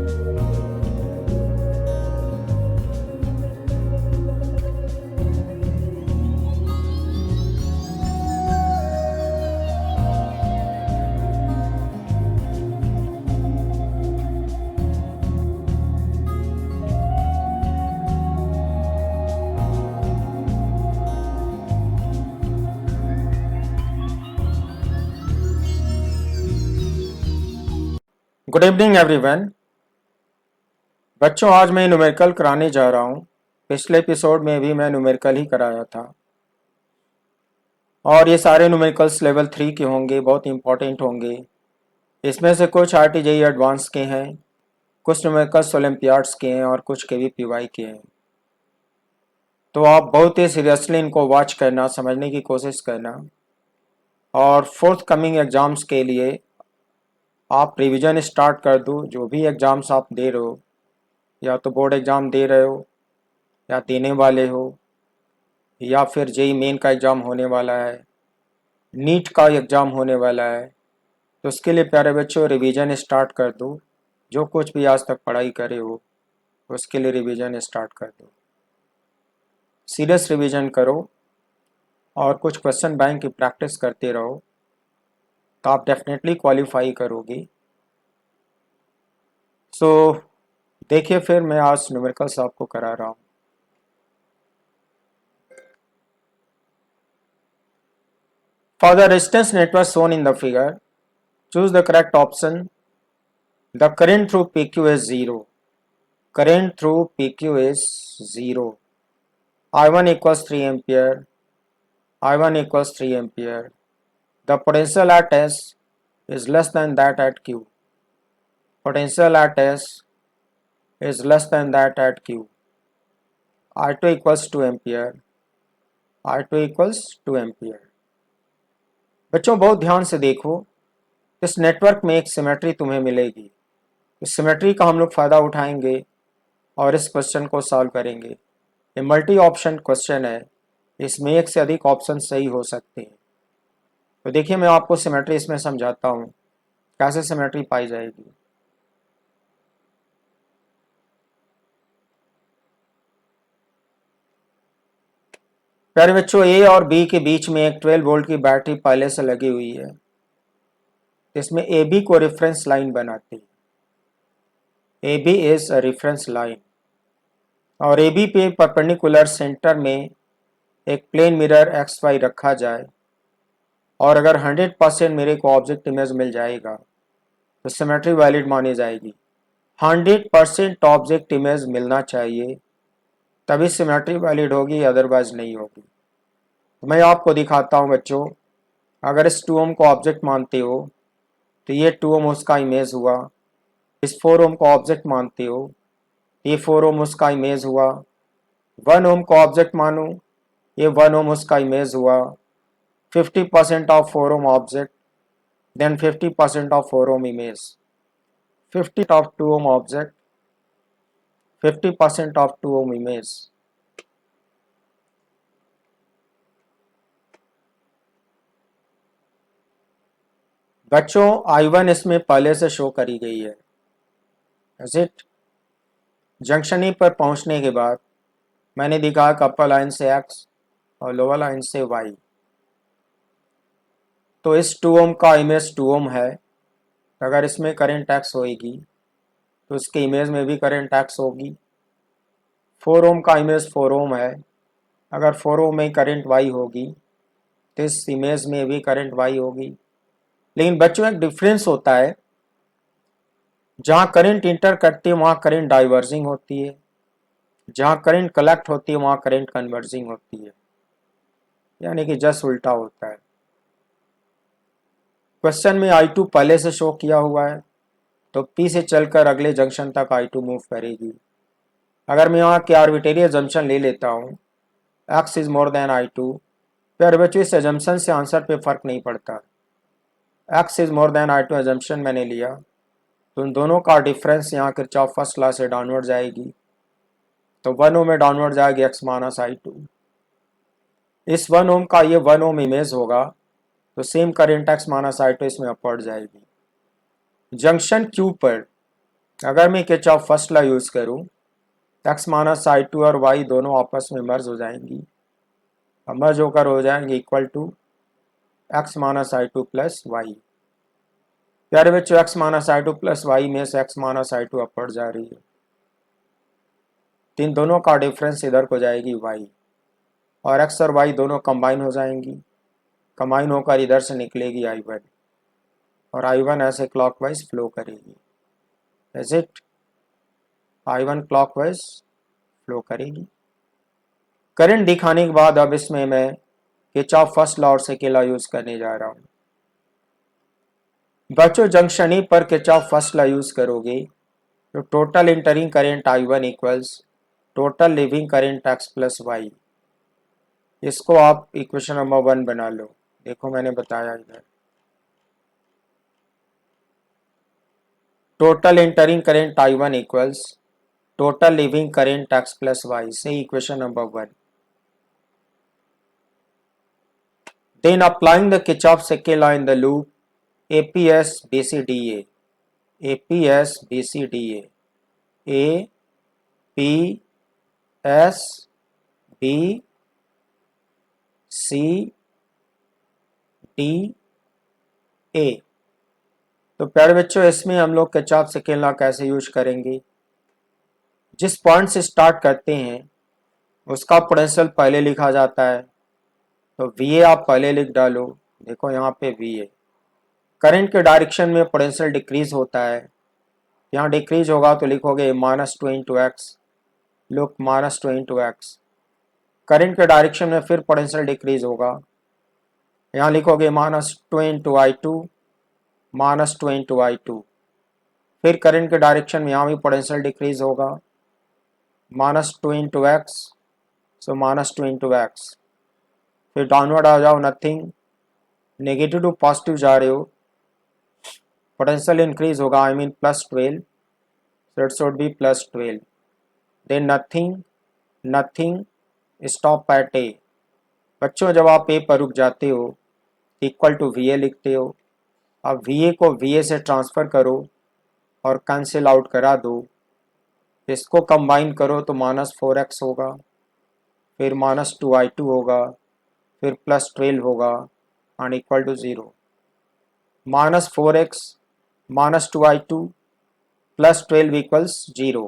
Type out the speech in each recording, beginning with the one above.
Good evening everyone. बच्चों, आज मैं न्यूमेरिकल कराने जा रहा हूँ। पिछले एपिसोड में भी मैं न्यूमेरिकल ही कराया था और ये सारे न्यूमेरिकल्स लेवल 3 के होंगे, बहुत इंपॉर्टेंट होंगे। इसमें से कुछ आरटीजेई एडवांस के हैं, कुछ न्यूमेरिकल्स ओलंपियाड्स के हैं और कुछ केवीपीवाई के हैं। तो आप बहुत ही सीरियसली इनको वॉच करना, समझने की कोशिश करना और फोर्थ कमिंग एग्ज़ाम्स के लिए आप रिवीजन स्टार्ट कर दो। जो भी एग्ज़ाम्स आप दे रहे हो, या तो बोर्ड एग्ज़ाम दे रहे हो या देने वाले हो, या फिर जेई मेन का एग्ज़ाम होने वाला है, नीट का एग्ज़ाम होने वाला है, तो उसके लिए प्यारे बच्चों रिवीजन स्टार्ट कर दो। जो कुछ भी आज तक पढ़ाई करे हो उसके लिए रिवीजन स्टार्ट कर दो। सीरियस रिवीजन करो और कुछ क्वेश्चन बैंक की प्रैक्टिस करते रहो, तो आप डेफिनेटली क्वालिफाई करोगे। सो देखिए, फिर मैं आज न्यूमेरिकल्स आपको करा रहा हूँ। For the resistance network shown in the figure, choose the correct option. The current through PQ is 0. Current through PQ is 0. I1 equals 3 ampere. I1 equals 3 ampere. The potential at S is less than that at Q. Potential at S is less than that at Q. I2 equals 2 ampere. I2 equals 2 ampere. बच्चों, बहुत ध्यान से देखो। इस network में एक symmetry तुम्हें मिलेगी। इस सिमेट्री का हम लोग फ़ायदा उठाएंगे और इस क्वेश्चन को सॉल्व करेंगे। ये मल्टी ऑप्शन क्वेश्चन है, इसमें एक से अधिक ऑप्शन सही हो सकते हैं। तो देखिए, मैं आपको सिमेट्री इसमें समझाता हूँ कैसे सिमेट्री पाई जाएगी। प्यारे बच्चों, ए और बी के बीच में एक 12 वोल्ट की बैटरी पहले से लगी हुई है। इसमें ए बी को रेफरेंस लाइन बनाती है। A b is a reference line और ए बी पे परपेंडिकुलर सेंटर में एक प्लेन मिरर एक्स वाई रखा जाए और अगर 100% मेरे को ऑब्जेक्ट इमेज मिल जाएगा तो सिमेट्री वैलिड मानी जाएगी। 100% ऑब्जेक्ट इमेज मिलना चाहिए, तभी सिमेट्री वैलिड होगी, अदरवाइज नहीं होगी। तो मैं आपको दिखाता हूँ बच्चों। अगर इस 2 ओम को ऑब्जेक्ट मानते हो तो ये 2 ओम उसका इमेज हुआ। इस 4 ओम को ऑब्जेक्ट मानते हो, ये 4 ओम उसका इमेज हुआ। 1 ओम को ऑब्जेक्ट मानो, ये 1 ओम उसका इमेज हुआ। 50% of 4 ohm object, then 50% of 4 ohm image. 50 of 2 ohm object, 50% of 2 ohm image. बच्चों, I1 इसमें पहले से शो करी गई है। Is it? जंक्शन ई पर पहुंचने के बाद मैंने दिखा कि अपर लाइन से X और लोअर लाइन से Y। तो इस 2 ohm का इमेज 2 ohm है। अगर इसमें करंट X होगी तो इसके इमेज में भी करंट X होगी। 4 ohm का इमेज 4 ohm है। अगर 4 ohm में करंट Y होगी तो इस इमेज में भी करंट Y होगी। लेकिन बच्चों, एक डिफरेंस होता है, जहाँ करंट इंटर करती है वहाँ करंट डाइवर्जिंग होती है, जहाँ करंट कलेक्ट होती है वहाँ करंट कन्वर्जिंग होती है, यानी कि जस्ट उल्टा होता है। क्वेश्चन में I2 पहले से शो किया हुआ है, तो P से चलकर अगले जंक्शन तक I2 मूव करेगी। अगर मैं यहाँ के आर्बिट्रेरी अजम्पशन ले लेता हूँ, X is more than I2, फिर बच्चों इस अजम्पशन से आंसर पे फर्क नहीं पड़ता। X is more than I2 assumption मैंने लिया, तो उन दोनों का डिफरेंस यहाँ किरचॉफ फर्स्ट लॉ से डाउनवर्ड जाएगी, तो 1 ओम में डाउनवर्ड जाएगी X माइनस I2। इस 1 ओम का ये 1 ओम इमेज होगा, तो same current X minus I2 इसमें अपवर्ड जाएगी। जंक्शन Q पर अगर मैं किरचॉफ फर्स्ट लॉ यूज़ करूँ, एक्स माइनस आई टू और वाई दोनों आपस में मर्ज हो जाएंगी, मर्ज होकर हो जाएंगे equal to x minus I two plus y. प्यारे बच्चों, x minus I two plus y में से x minus I two upward जा रही है, तो इन दोनों का डिफरेंस इधर को जाएगी वाई, और एक्स और वाई दोनों कंबाइन हो जाएंगी, कंबाइन होकर इधर से निकलेगी आई वन, और आई वन ऐसे क्लॉकवाइज फ्लो करेगी। Is it? I one clockwise flow करेगी। करंट दिखाने के बाद अब इसमें मैं किरचॉफ फर्स्ट लॉ और सेकेंड लॉ यूज करने जा रहा हूँ। बच्चों, जंक्शन ई पर किरचॉफ फर्स्ट लॉ यूज करोगे तो total entering current I one equals total leaving current x plus y. इसको आप इक्वेशन नंबर 1 बना लो। देखो मैंने बताया इधर, total entering current I one equals total leaving current x plus y, से equation number 1। Then applying the Kirchhoff second law in the loop APS BCDA, APS BCDA, A P S B C D A। तो प्यारे बच्चों, इसमें हम लोग Kirchhoff second law कैसे use करेंगे? जिस पॉइंट से स्टार्ट करते हैं उसका पोटेंशियल पहले लिखा जाता है, तो वी ए आप पहले लिख डालो। देखो यहाँ पे वी ए करंट के डायरेक्शन में पोटेंशियल डिक्रीज होता है, यहाँ डिक्रीज होगा तो लिखोगे -2 into x. Look, -2 into x. Current के डायरेक्शन में फिर पोटेंशियल डिक्रीज होगा, यहाँ लिखोगे -2 into I two, -2 into I two. फिर करंट के डायरेक्शन में यहाँ भी पोटेंशियल डिक्रीज होगा, -2 into x, so -2 into x. फिर डाउनवर्ड आ जाओ, नथिंग, नेगेटिव टू पॉजिटिव जा रहे हो, पोटेंशियल इंक्रीज होगा, I mean +12, so it should be +12। then nothing, nothing, stop at a। बच्चों, जब आप ए पर रुक जाते हो इक्वल टू वी ए लिखते हो। अब वी ए को वी ए से ट्रांसफ़र करो और कैंसिल आउट करा दो, इसको कंबाइन करो तो -4x होगा, फिर -2 आई टू होगा, फिर +12 होगा and equal to 0। -4x -2 I two +12 equals 0।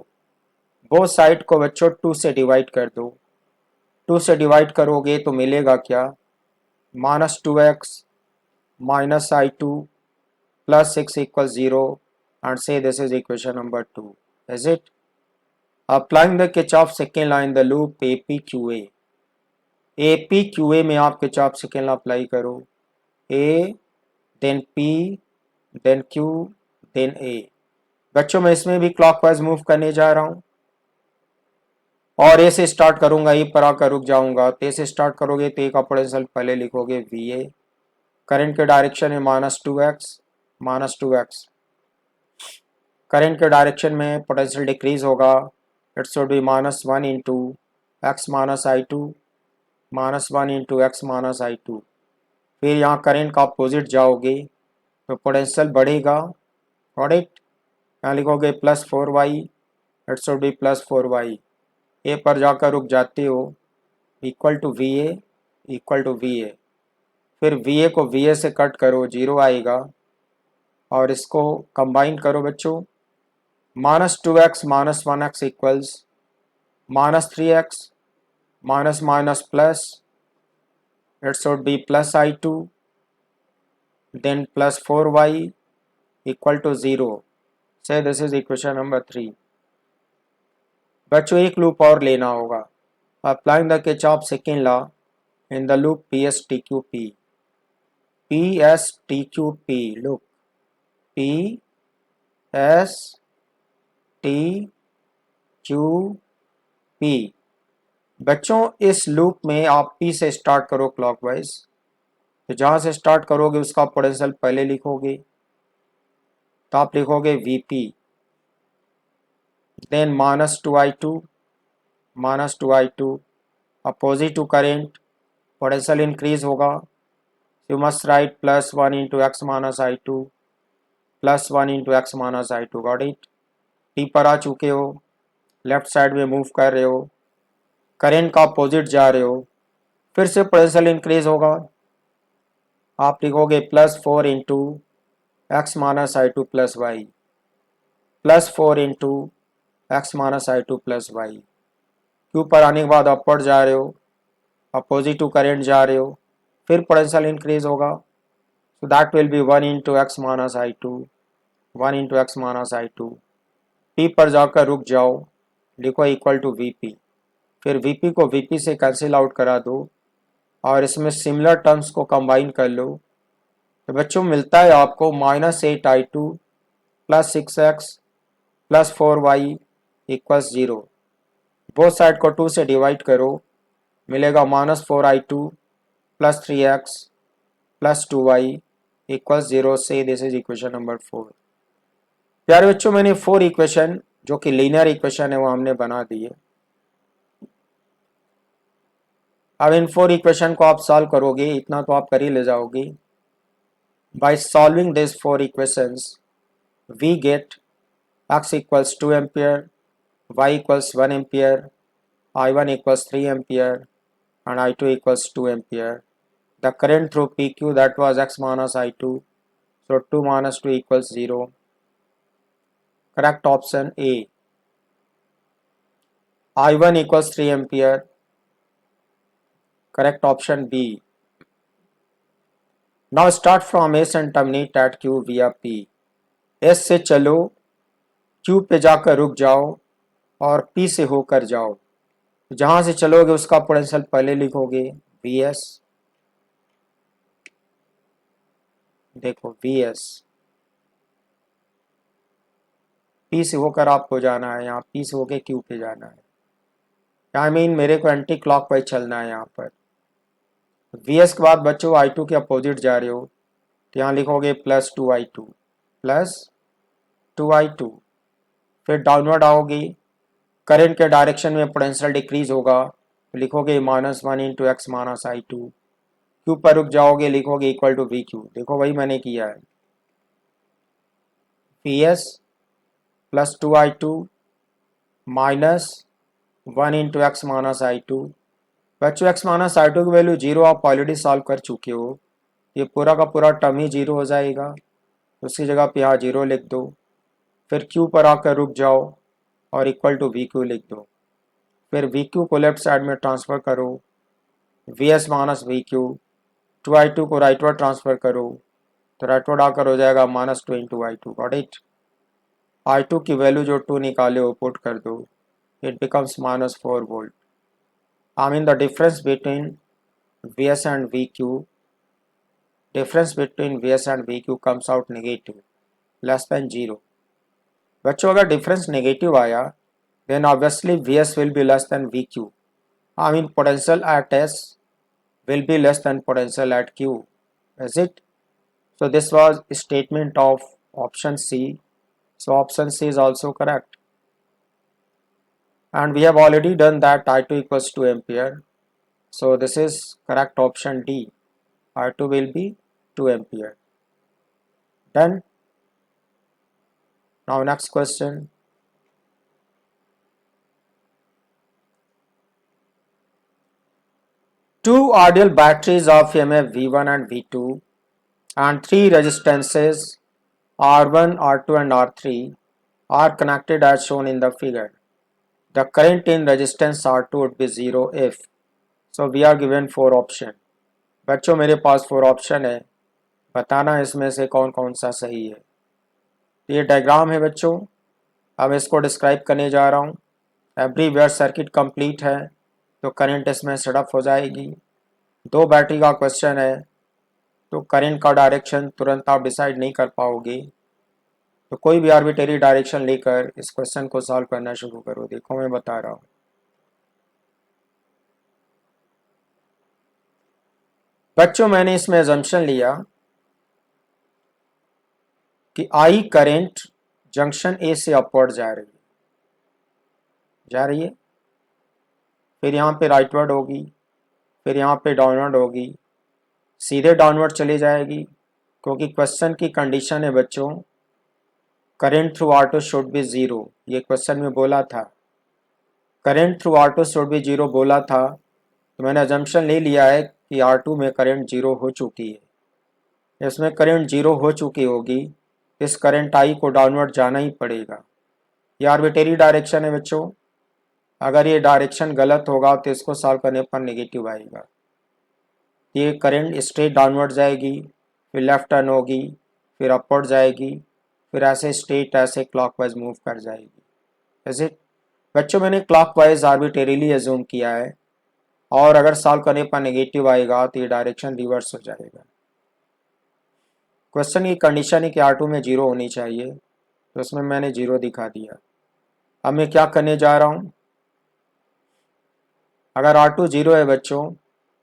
Both side को बच्चों 2 से डिवाइड कर दो। 2 से डिवाइड करोगे तो मिलेगा क्या? -2x minus I2 plus 6 equals 0, and say this is equation number 2. Is it? Applying the Kirchhoff second law in the loop APQA, APQA में आप Kirchhoff second law अप्लाई करो, A then P then Q then A। बच्चों, मैं इसमें भी clockwise move करने जा रहा हूँ, और ए से स्टार्ट करूंगा, ए पर आकर रुक जाऊंगा। तो ए से स्टार्ट करोगे तो ए का पोटेंशियल पहले लिखोगे वी ए, करंट के डायरेक्शन में -2x, -2x। करंट के डायरेक्शन में पोटेंशियल डिक्रीज होगा, it should be -1 into x minus I two, -1 into x minus I two. फिर यहाँ करंट का अपोजिट जाओगे तो पोटेंशियल बढ़ेगा, गॉट इट? यहाँ लिखोगे +4y, it should B +4y। ए पर जाकर रुक जाते हो, equal to V A, equal to V A. फिर वी ए को वी ए से कट करो, 0 आएगा, और इसको कंबाइन करो बच्चों, -2x -1x equals -3x, minus minus plus, it should be +I2, then +4y equal to 0। से दिस इज इक्वेशन नंबर 3। बच्चों, एक लूप और लेना होगा। Applying the Kirchhoff second law in the loop PSTQP, PSTQP, loop PSTQP। बच्चों, इस loop में आप P से स्टार्ट करो क्लॉकवाइज, तो जहाँ से स्टार्ट करोगे उसका पोटेंशियल पहले लिखोगे, तो आप लिखोगे VP, then -2I2, -2I2, opposite to current, potential increase होगा, you must write +1 into x minus I two, +1 into x minus I two, got it? P पर आ चुके हो, लेफ्ट साइड में मूव कर रहे हो, करंट का अपोजिट जा रहे हो, फिर से पोटेंशियल इंक्रीज होगा। आप लिखोगे +4 into x minus I two plus Y, +4 into x minus I two plus Y. Q पर आने के बाद अपवर्ड जा रहे हो, अपोजिट टू करंट जा रहे हो, फिर पोटेंशियल इंक्रीज होगा। So that will be 1 into x minus I two, 1 into x minus I two. P पर जाकर रुक जाओ, लिखो इक्वल टू वी पी, फिर वी पी को वी पी से कैंसिल आउट करा दो और इसमें सिमिलर टर्म्स को कंबाइन कर लो। तो बच्चों मिलता है आपको -8i2 plus 6x plus 4y equals 0। Both side को 2 से डिवाइड करो, मिलेगा -4i2 plus 3x plus 2y equals 0 से दिस इज इक्वेशन नंबर 4। प्यारे बच्चों मैंने 4 इक्वेशन जो कि लीनियर इक्वेशन है वो हमने बना दी है। अब इन 4 इक्वेशन को आप सॉल्व करोगे, इतना तो आप कर ही ले जाओगे। By solving this 4 equations we get x equals 2 ampere, y equals 1 ampere, I1 equals 3 ampere and I2 equals 2 ampere. The current through PQ that was x minus I2, so 2 minus 2 equals 0. Correct option A. I1 equals 3 ampere. Correct option B. Now start from S and terminate at Q via P. S से चलो, Q पे जाकर रुक जाओ और P से होकर जाओ। जहाँ से चलोगे उसका पोटेंशियल पहले लिखोगे Vs, देखो Vs, P से होकर आपको जाना है, यहाँ P से होकर Q पे जाना है। आई मीन मेरे को एंटी क्लॉकवाइज चलना है यहाँ पर। Vs के बाद बच्चों I2 के अपोजिट जा रहे हो, तो यहाँ लिखोगे +2i2 +2i2। फिर डाउनवर्ड आओगी, करंट के डायरेक्शन में पोटेंशियल डिक्रीज होगा, तो लिखोगे -1 into x minus I two. Q पर रुक जाओगे, लिखोगे इक्वल टू वी क्यू। देखो वही मैंने किया है, Vs +2i2 -1 into x minus I two. बच्चों एक्स माइनस आई टू की वैल्यू 0 आप ऑलरेडी सॉल्व कर चुके हो, ये पूरा का पूरा टर्म ही 0 हो जाएगा, उसकी जगह पे यहाँ 0 लिख दो। फिर क्यू पर आकर रुक जाओ और इक्वल टू वी क्यू लिख दो। फिर वी क्यू को लेफ्ट साइड में ट्रांसफ़र करो, V S minus we Q, 2i2 को राइटवर्ड ट्रांसफ़र करो, तो राइटवर्ड आकर हो जाएगा -2 into I two. Got it. I2 की वैल्यू जो 2 निकाले हो पुट कर दो, it becomes -4 volt. I mean the difference between Vs and VQ, difference between Vs and VQ comes out negative, less than 0. बच्चों अगर डिफरेंस नेगेटिव आया then obviously Vs will be less than VQ. I mean potential at S will be less than potential at Q. Is it? So this was a statement of option C. So option C is also correct. And we have already done that I2 equals 2 ampere. So this is correct option D. I2 will be 2 ampere. Done. Now next question. Two ideal batteries of EMF V1 and V2 and three resistances R1, R2 and R3 are connected as shown in the figure. The current in resistance R2 would be 0 if. So we are given 4 option. बच्चों मेरे पास 4 option है, बताना इसमें से कौन कौन सा सही है। तो ये डायग्राम है बच्चों, अब इसको डिस्क्राइब करने जा रहा हूँ। एवरीवेयर सर्किट कंप्लीट है तो करंट इसमें सेटअप हो जाएगी। 2 बैटरी का क्वेश्चन है तो करंट का डायरेक्शन तुरंत आप डिसाइड नहीं कर पाओगे, तो कोई भी आर्बिटरी डायरेक्शन लेकर इस क्वेश्चन को सॉल्व करना शुरू करो। देखो मैं बता रहा हूँ। बच्चों मैंने इसमें अजम्पशन लिया कि आई करंट जंक्शन ए से अपवर्ड जा रही है, फिर यहाँ पे राइटवर्ड होगी, फिर यहाँ पे डाउनवर्ड होगी, सीधे डाउनवर्ड चली जाएगी, क्योंकि क्वेश्चन की कंडीशन है बच्चों current through R2 should be zero, ये क्वेश्चन में बोला था। Current through R2 should be zero बोला था, तो मैंने अजम्पशन ले लिया है कि R2 में करंट ज़ीरो हो चुकी है। इसमें करंट ज़ीरो हो चुकी होगी, इस करंट I को डाउनवर्ड जाना ही पड़ेगा। ये आर्बिट्रेरी डायरेक्शन है बच्चों, अगर ये डायरेक्शन गलत होगा तो इसको सॉल्व करने पर नेगेटिव आएगा। ये करंट स्ट्रेट डाउनवर्ड जाएगी, फिर लेफ्ट टर्न होगी, फिर अपवर्ड जाएगी, फिर ऐसे स्ट्रेट ऐसे क्लॉकवाइज मूव कर जाएगी। जैसे बच्चों मैंने क्लॉकवाइज आर्बिट्रेरीली एज्यूम किया है, और अगर सॉल्व करने पर नेगेटिव आएगा तो ये डायरेक्शन रिवर्स हो जाएगा। क्वेश्चन की कंडीशन है कि R2 में जीरो होनी चाहिए, तो उसमें मैंने जीरो दिखा दिया। अब मैं क्या करने जा रहा हूँ, अगर R2 जीरो है बच्चों, तो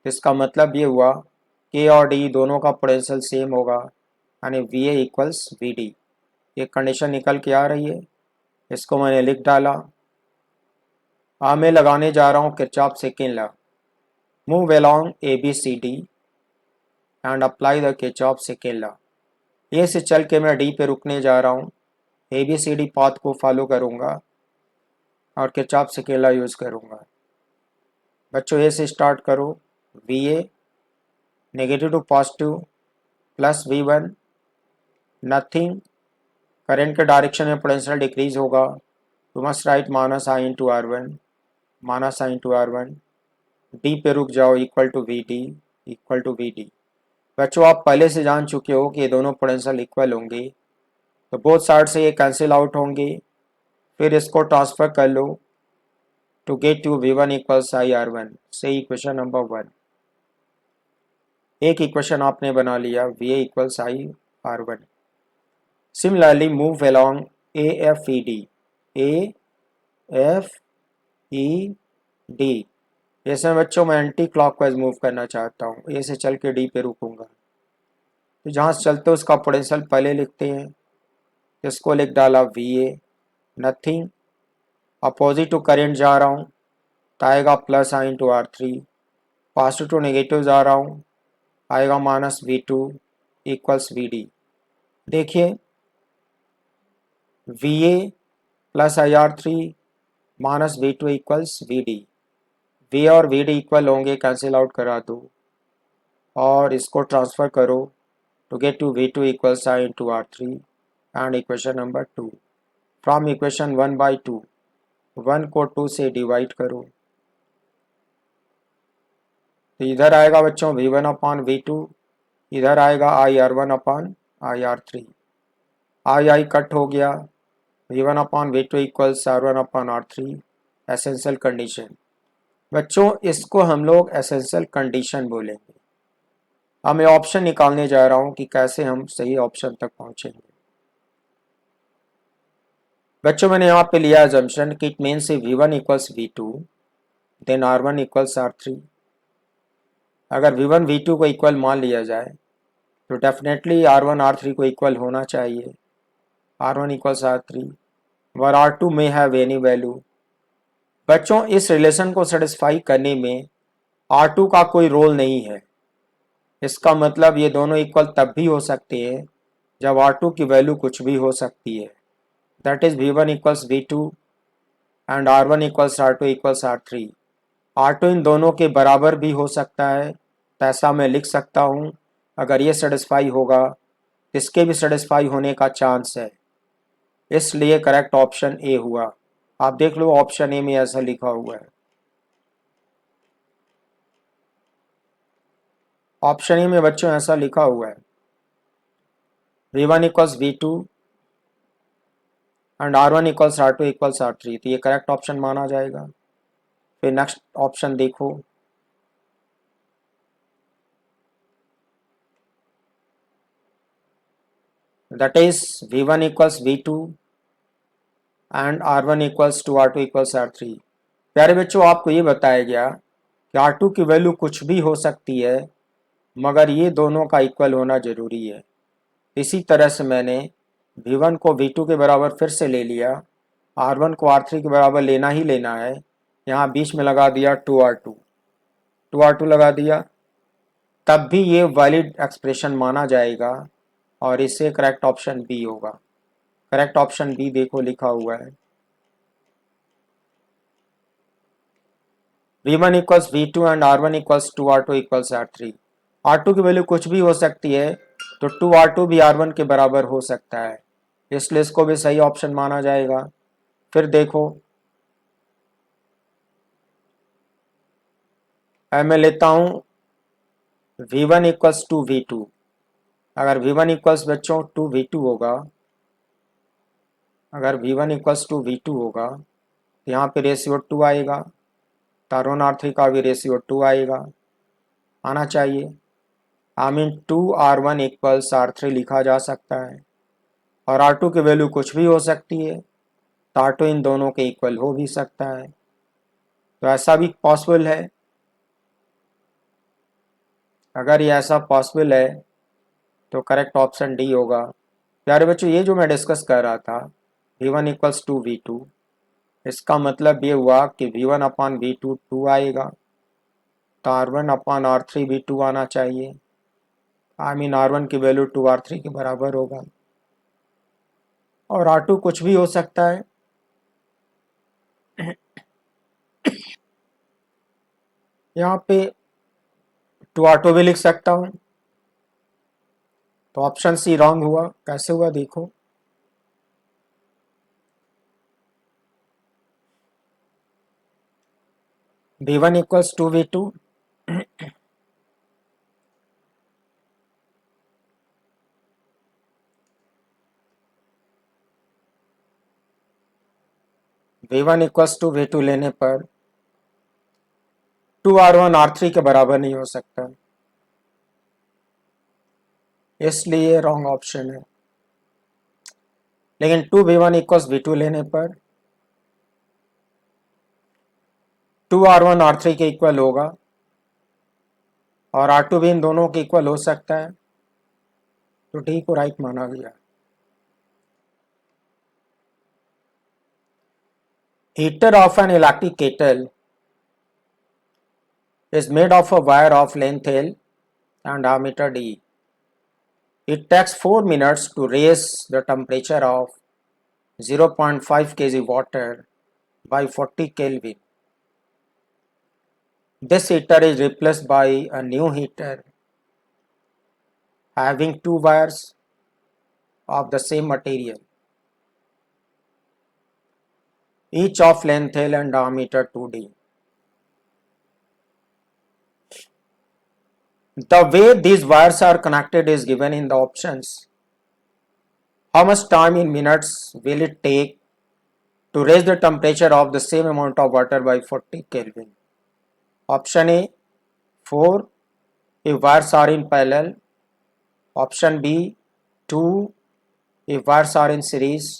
इसका मतलब ये हुआ K और D दोनों का पोटेंशियल सेम होगा, यानी VA इक्वल्स VD। ये कंडीशन निकल के आ रही है, इसको मैंने लिख डाला। अब मैं लगाने जा रहा हूँ Kirchhoff second law. Move along ABCD and apply the Kirchhoff second law. A से चल के मैं डी पे रुकने जा रहा हूँ, ABCD पाथ को फॉलो करूँगा और किरचॉफ सेकंड लॉ यूज़ करूँगा। बच्चों ए से स्टार्ट करो, VA negative to positive plus V1 nothing, current के डायरेक्शन में पोटेंशियल डिक्रीज होगा, you must write minus I into R1, minus I into R1। D पे रुक जाओ, equal to VD, equal to VD। बच्चों आप पहले से जान चुके हो कि ये दोनों पोटेंशियल इक्वल होंगे, तो बोथ साइड से ये कैंसिल आउट होंगे, फिर इसको ट्रांसफर कर लो to get to V1 equals I R1 से इक्वेशन नंबर 1। एक इक्वेशन आपने बना लिया, VA equals I R1। Similarly move along AFED, AFED। जैसे बच्चों मैं एंटी क्लॉकवाइज मूव करना चाहता हूँ, ए से चल के डी पे रुकूंगा, तो जहाँ से चलते उसका पोटेंशियल पहले लिखते हैं, इसको लिख डाला VA nothing, opposite to current जा रहा हूँ तो आएगा plus I into R3, positive to negative जा रहा हूँ आएगा माइनस V2 इक्वल्स VD। देखिए VA plus IR3 minus V2 equals VD। VA और VD इक्वल होंगे, कैंसिल आउट करा दो और इसको ट्रांसफ़र करो to get to V2 equals I into R3 and equation number 2। From equation 1/2, 1 को 2 से डिवाइड करो, तो इधर आएगा बच्चों V1 अपॉन V2, इधर आएगा IR1 upon IR3। I cut हो गया, V1 upon V2 equals R1 upon R3। Essential condition बच्चों, इसको हम लोग एसेंशियल कंडीशन बोलेंगे। अब मैं ऑप्शन निकालने जा रहा हूँ कि कैसे हम सही ऑप्शन तक पहुँचेंगे। बच्चों मैंने यहाँ पे लिया अजम्पशन कि it means V1 equals V2 then R1 equals R3। अगर V1 V2 को इक्वल मान लिया जाए तो डेफिनेटली R1 R3 को इक्वल होना चाहिए, R1 इक्वल्स R3 वर R2 में हैव एनी वैल्यू। बच्चों इस रिलेशन को सेटिस्फाई करने में R2 का कोई रोल नहीं है। इसका मतलब ये दोनों इक्वल तब भी हो सकते हैं जब R2 की वैल्यू कुछ भी हो सकती है, that is V1 equals V2 and R1 equals R2 equals R3। R2 इन दोनों के बराबर भी हो सकता है, तो ऐसा मैं लिख सकता हूँ। अगर ये सेटिस्फाई होगा, इसके भी सेटिस्फाई होने का चांस है, इसलिए करेक्ट ऑप्शन ए हुआ। आप देख लो ऑप्शन ए में ऐसा लिखा हुआ है। ऑप्शन ए में बच्चों ऐसा लिखा हुआ है V1 equals V2 and R1 equals R2 equals R3, तो ये करेक्ट ऑप्शन माना जाएगा। फिर नेक्स्ट ऑप्शन देखो, that is V1 equals V2 and R1 equals to R2 equals R3। प्यारे बच्चों आपको ये बताया गया कि R2 की वैल्यू कुछ भी हो सकती है, मगर ये दोनों का इक्वल होना ज़रूरी है। इसी तरह से मैंने V1 को V2 के बराबर फिर से ले लिया, R1 को R3 के बराबर लेना ही लेना है, यहाँ बीच में लगा दिया 2R2, 2R2 लगा दिया, तब भी ये वैलिड एक्सप्रेशन माना जाएगा और इससे करेक्ट ऑप्शन बी होगा। करेक्ट ऑप्शन बी देखो लिखा हुआ है। V1 equals V2 and R1 equals 2R2 equals R3। R2 की वैल्यू कुछ भी हो सकती है, तो 2R2 भी R1 के बराबर हो सकता है, इसलिए इसको भी सही ऑप्शन माना जाएगा। फिर देखो मैं लेता हूँ V1 इक्वल्स टू V2। अगर V1 इक्वल्स बच्चों टू V2 होगा, अगर V1 इक्वल्स टू V2 होगा तो यहाँ पे रेशियो 2 आएगा, तो R1 R3 का भी रेशियो 2 आएगा, आना चाहिए। I mean 2R1 equals R3 लिखा जा सकता है, और R2 की वैल्यू कुछ भी हो सकती है, तो R2 इन दोनों के इक्वल हो भी सकता है, तो ऐसा भी पॉसिबल है। अगर ये ऐसा पॉसिबल है तो करेक्ट ऑप्शन डी होगा। प्यारे बच्चों, ये जो मैं डिस्कस कर रहा था V1 इक्वल्स टू V2, इसका मतलब ये हुआ कि V1 अपान V2 2 आएगा, तो R1 अपान R3 भी 2 आना चाहिए। आई मीन R1 की वैल्यू 2R3 के बराबर होगा, और R2 कुछ भी हो सकता है। यहाँ पे 2R2 भी लिख सकता हूँ, तो ऑप्शन सी रॉन्ग हुआ। कैसे हुआ देखो, V1 equals to V2, V1 equals to V2 लेने पर 2R1 R3 के बराबर नहीं हो सकता, इसलिए रॉन्ग ऑप्शन है। लेकिन 2V1 इक्वल्स V2 लेने पर 2R1 R3 के इक्वल होगा, और R2 भी इन दोनों के इक्वल हो सकता है, तो डी को राइट माना गया। Heater of an electric kettle is made of a wire of length L and diameter D. It takes 4 minutes to raise the temperature of 0.5 kg water by 40 Kelvin. This heater is replaced by a new heater having two wires of the same material, each of length L and diameter 2D. The way these wires are connected is given in the options. How much time in minutes will it take to raise the temperature of the same amount of water by 40 Kelvin? Option A 4 if wires are in parallel. Option B 2 if wires are in series.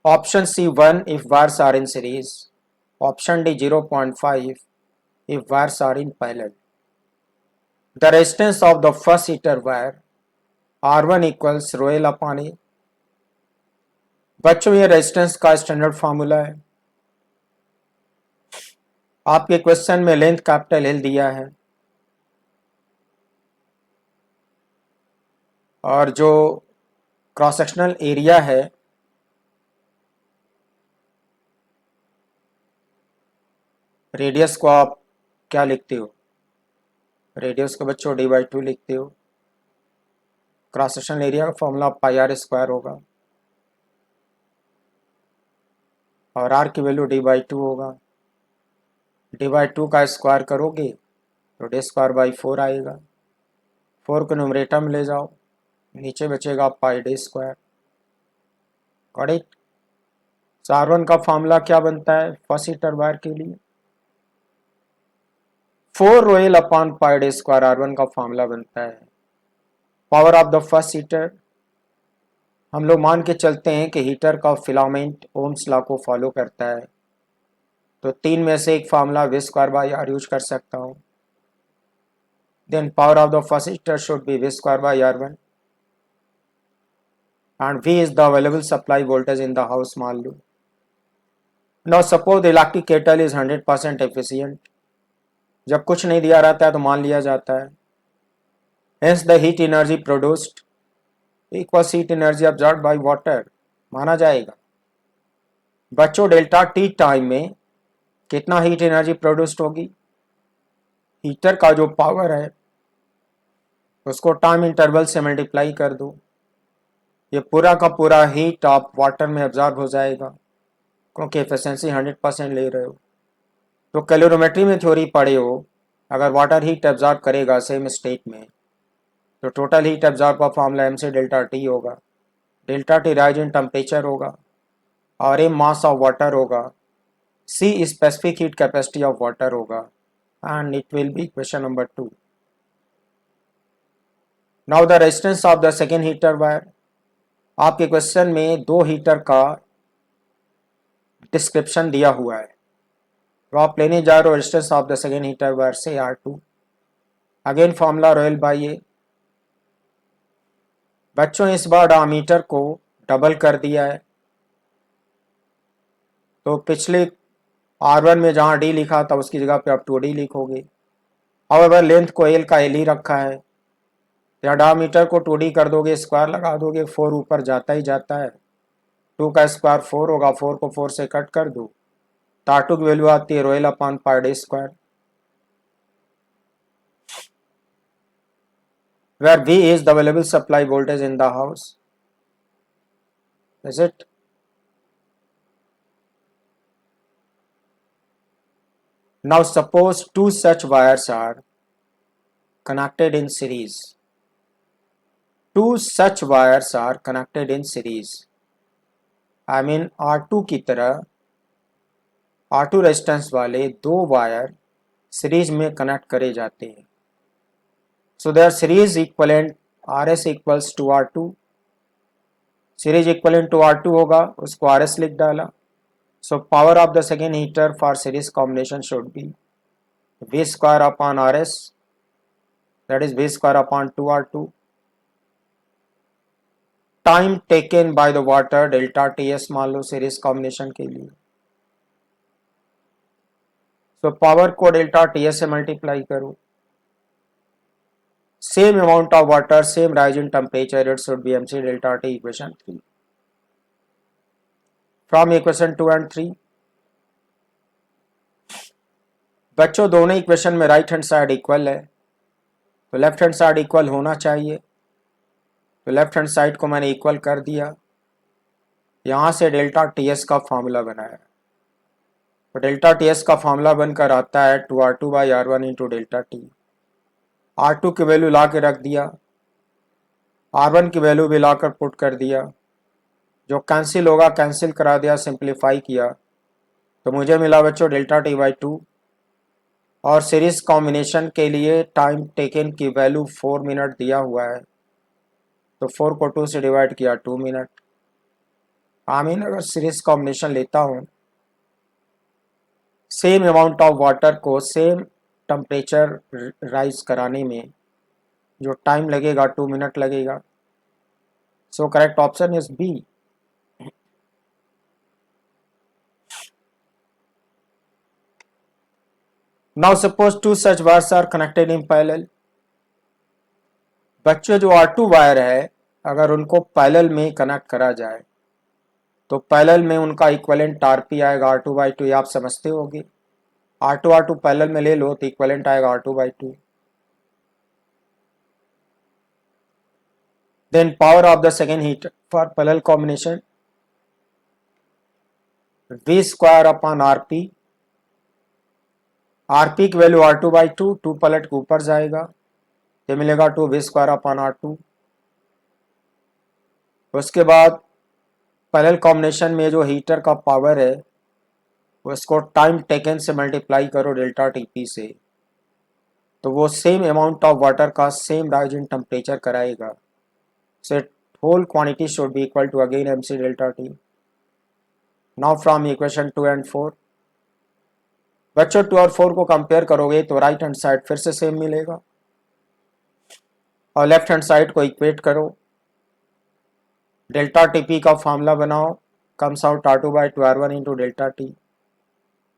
Option C 1 if wires are in series. Option D 0.5 if wires are in parallel. The resistance of the first heater wire R1 equals rho L upon A. बच्चों, ये resistance का standard formula है। आपके question में length capital L दिया है, और जो क्रॉस सेक्शनल एरिया है रेडियस को आप क्या लिखते हो? रेडियस को बच्चों d/2 लिखते हो। क्रॉस सेक्शनल एरिया का फॉर्मूला πr² होगा, और r की वैल्यू d/2 होगा। d/2 का स्क्वायर करोगे तो d²/4 आएगा। 4 को न्यूमरेटर में ले जाओ, नीचे बचेगा πd²। Got it? R1 का फॉर्मूला क्या बनता है फर्स्ट हीटर वायर के लिए? 4 rho L upon πd² R1 का फॉर्मूला बनता है। Power of the first heater, हम लोग मान के चलते हैं कि हीटर का फिलामेंट ओम्स लॉ को फॉलो करता है, तो 3 में से एक फार्मूला V²/R यूज कर सकता हूँ। Then power of the first heater should be V²/R1 and V is the available supply voltage in the house, मान लो। Now suppose the electric kettle is 100% efficient। जब कुछ नहीं दिया रहता है तो मान लिया जाता है Hence the heat energy produced equals heat energy absorbed by water माना जाएगा। बच्चों डेल्टा टी टाइम में कितना हीट एनर्जी प्रोड्यूस्ड होगी? हीटर का जो पावर है उसको टाइम इंटरवल से मल्टीप्लाई कर दो, ये पूरा का पूरा हीट आप वाटर में एब्जॉर्ब हो जाएगा क्योंकि एफिशिएंसी 100% ले रहे हो। तो कैलोरीमेट्री में थ्योरी पढ़े हो, अगर वाटर हीट एब्जॉर्ब करेगा सेम स्टेट में तो टोटल हीट एब्जॉर्ब का फॉर्मूला एम से डेल्टा टी होगा। Delta T rise in temperature होगा और एम मास ऑफ वाटर होगा, C specific heat capacity of water होगा and it will be question number 2। Now the resistance of the second heater wire. आपके question में दो heater का description दिया हुआ है, तो आप लेने जा रहे हो resistance of the second heater wire से R2। Again formula rho l by A. बच्चों इस बार डायमीटर को डबल कर दिया है, तो पिछले R1 में जहाँ D लिखा था उसकी जगह पे आप 2D लिखोगे। हाउएवर लेंथ को L का L ही रखा है, या डायमीटर को 2D कर दोगे, स्क्वायर लगा दोगे, 4 ऊपर जाता ही जाता है, 2 का स्क्वायर 4 होगा, 4 को 4 से कट कर दो तो R2 की वैल्यू आती है royal upon pi d square, where V is the available supply voltage in the house. Is it? Now suppose two such wires are connected in series. Two such wires are connected in series. I mean R2 की तरह R2 resistance वाले दो wire series में connect करे जाते हैं। So their series equivalent RS equals to R2. Series equivalent to R2 होगा, उसको RS लिख डाला। So power of the second heater for series combination should be V square upon RS, that is V square upon 2R2. Time taken by the water delta TS मान लो series combination के लिए। तो power को delta TS से multiply करो, same amount of water same rise in temperature, it should B MC delta T equation 3। From equation 2 and 3 बच्चों दोनों equation में राइट हैंड साइड इक्वल है, तो लेफ्ट हैंड साइड इक्वल होना चाहिए, तो लेफ्ट हैंड साइड को मैंने इक्वल कर दिया। यहाँ से डेल्टा TS का फॉर्मूला बनाया, तो डेल्टा TS का फॉर्मूला बनकर आता है 2R2 by R1 into delta T। R2 की वैल्यू ला के रख दिया, R1 की वैल्यू भी लाकर पुट कर दिया, जो कैंसिल होगा कैंसिल करा दिया, सिंप्लीफाई किया तो मुझे मिला बच्चों डेल्टा T बाई 2। और सीरीज कॉम्बिनेशन के लिए टाइम टेकन की वैल्यू 4 मिनट दिया हुआ है, तो 4 को 2 से डिवाइड किया 2 मिनट। आमीन अगर सीरीज कॉम्बिनेशन लेता हूँ, सेम अमाउंट ऑफ वाटर को सेम टेम्परेचर राइज कराने में जो टाइम लगेगा 2 मिनट लगेगा। So correct option is B. Now suppose two such wires are connected in parallel. बच्चों जो R2 वायर है अगर उनको पैरेलल में कनेक्ट करा जाए तो पैरेलल में उनका इक्विवेलेंट RP आएगा R2 बाई 2, ये आप समझते होगे। R2 पैरेलल में ले लो तो इक्विवेलेंट आएगा R2 by 2। Then power of the second heater for parallel combination V square upon RP। RP की वैल्यू R2 बाई 2, 2 पलट के ऊपर जाएगा, ये मिलेगा 2 V स्क्वायर अपॉन R2। उसके बाद पैरेलल कॉम्बिनेशन में जो हीटर का पावर है उसको टाइम टेकन से मल्टीप्लाई करो डेल्टा TP से, तो वो सेम अमाउंट ऑफ वाटर का सेम राइज इन टेम्परेचर कराएगा। So whole quantity should be equal to again MC delta T. Now from equation 2 and 4 बच्चों 2 और 4 को कंपेयर करोगे तो राइट हैंड साइड फिर से सेम मिलेगा और लेफ्ट हैंड साइड को इक्वेट करो, डेल्टा TP का फॉर्मूला बनाओ, comes out R2 by 2 R1 into delta T।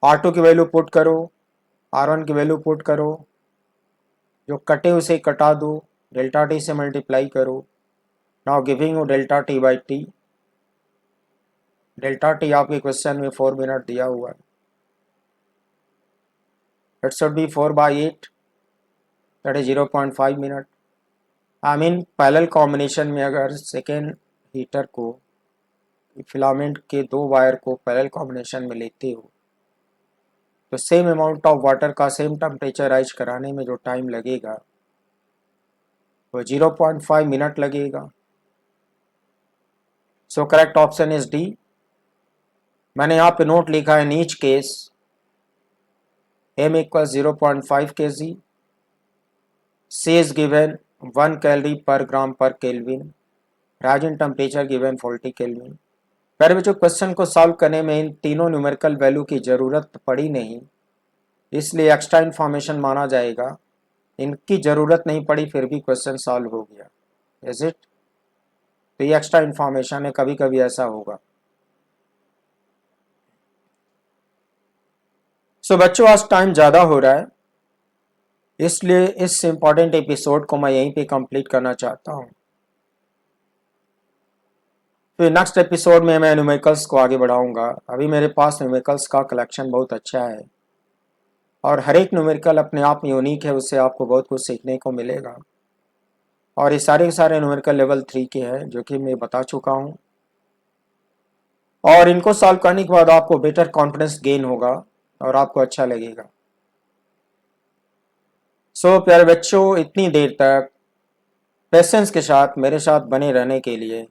R2 की वैल्यू पुट करो, R1 की वैल्यू पुट करो, जो कटे उसे कटा दो, डेल्टा टी से मल्टीप्लाई करो, now giving you delta T by T. Delta T आपके क्वेश्चन में 4 मिनट दिया हुआ है, it should B 4/8, that is 0.5 minute. I mean parallel combination में अगर सेकेंड हीटर को, फिलामेंट के 2 वायर को पैरेलल कॉम्बिनेशन में लेते हो तो सेम अमाउंट ऑफ वाटर का सेम टेम्परेचर राइज कराने में जो टाइम लगेगा वो 0.5 मिनट लगेगा। So correct option is D. मैंने यहाँ पे नोट लिखा है, in each case m equals 0.5 kg, C is given 1 calorie per gram per Kelvin, rising temperature given 40 Kelvin। प्यारे बच्चों, क्वेश्चन को सॉल्व करने में इन तीनों न्यूमेरिकल वैल्यू की ज़रूरत पड़ी नहीं, इसलिए एक्स्ट्रा इन्फॉर्मेशन माना जाएगा। इनकी ज़रूरत नहीं पड़ी फिर भी क्वेश्चन सॉल्व हो गया, इज इट? तो ये एक्स्ट्रा इन्फॉर्मेशन है, कभी कभी ऐसा होगा। सो बच्चों, आज टाइम ज़्यादा हो रहा है, इसलिए इस इम्पॉर्टेंट एपिसोड को मैं यहीं पे कंप्लीट करना चाहता हूँ। फिर नेक्स्ट एपिसोड में मैं न्यूमेरिकल्स को आगे बढ़ाऊंगा। अभी मेरे पास न्यूमेरिकल्स का कलेक्शन बहुत अच्छा है और हर एक न्यूमेरिकल अपने आप में यूनिक है, उससे आपको बहुत कुछ सीखने को मिलेगा। और ये सारे के सारे न्यूमेरिकल लेवल 3 के हैं जो कि मैं बता चुका हूँ, और इनको सॉल्व करने के बाद आपको बेटर कॉन्फिडेंस गेन होगा और आपको अच्छा लगेगा। सो प्यारे बच्चों, इतनी देर तक पेशेंस के साथ मेरे साथ बने रहने के लिए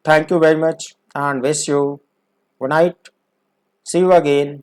thank you very much and wish you good night, see you again.